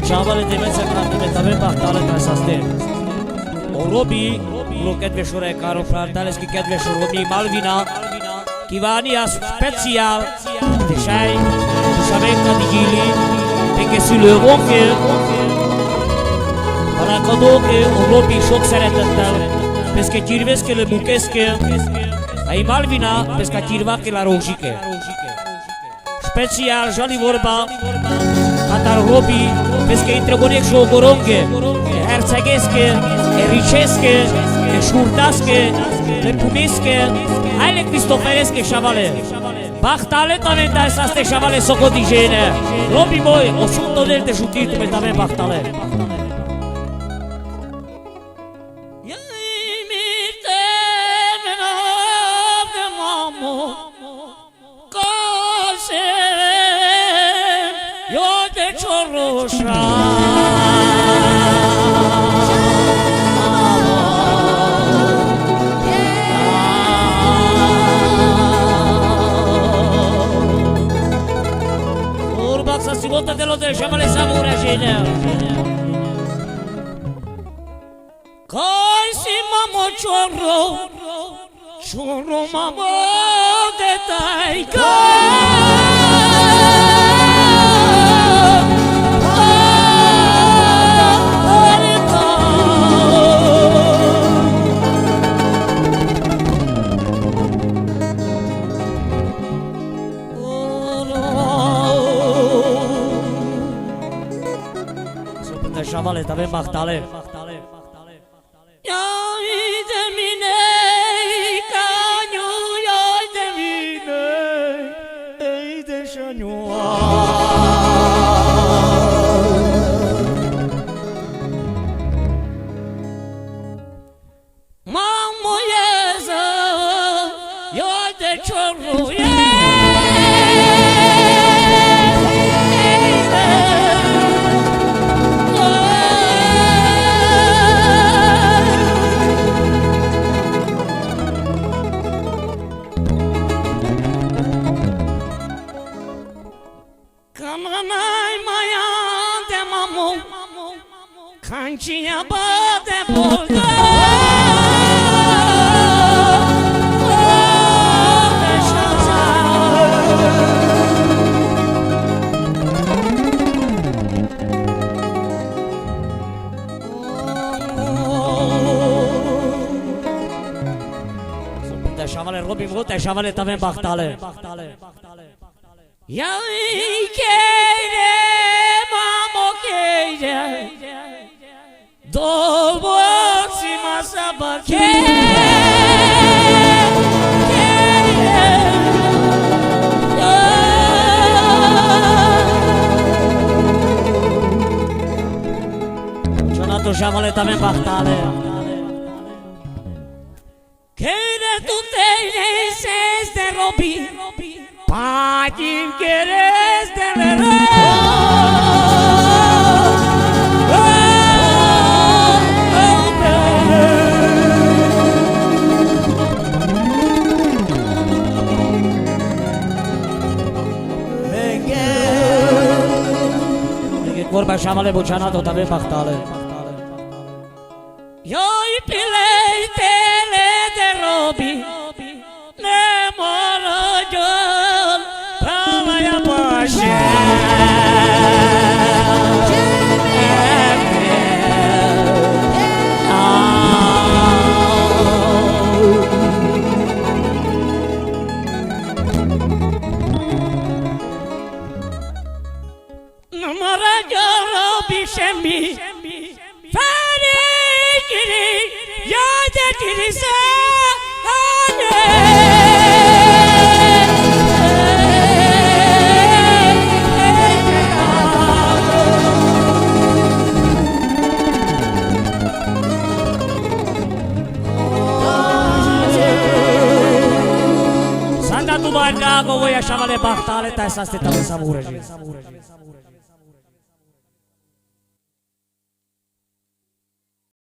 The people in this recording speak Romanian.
Csábale de mesekrande de tame baktale tasaste. O Robi, pro kedves orekárok frantáleszki kedves Robi Malvina, kívánja speciál, de sej, Savenka Digili, peke szülővonké, Alakadóké, o Robi sok szeretettel, peske tirveszke le bukeszke, ai Malvina, peske tirvake la rózsike. Speciál Zsali vorba, Hatar Robi, peske intregonek sogoronke, hercegeske, riceske, șurtaske, lepuneske, haile cristofereske șavale. Bahtale tame da saste șavale socodigene. Robi moi, o sunt del de jutit pe tame bahtale. Volta de lo del șavale samura jene. Coi si mamo chorro mamo de taica. Șavale, tavem bahtale. Ioi de mine, caniu, ioi de mine, ei de șanioa. Mamă ieză, ioi de ciorru, Cancia bate bolda. Sunt șavale Robi multe șavale tame bahtale. Ya keire mamo keire. Dolboxi masaba Cionato șavale tame bahtale. Keire tu te neses de Robi, Patin keres de Robi. Vorba șavale buceanato tame bahtale. Ioi pilei tele de Robi, ne moră jol, prava ya pașe. Shembi, Fari Kiri, Yada Kirisa, Sanda tu barca, go voy a șavale bahtale, ta sa ste tame samurăji.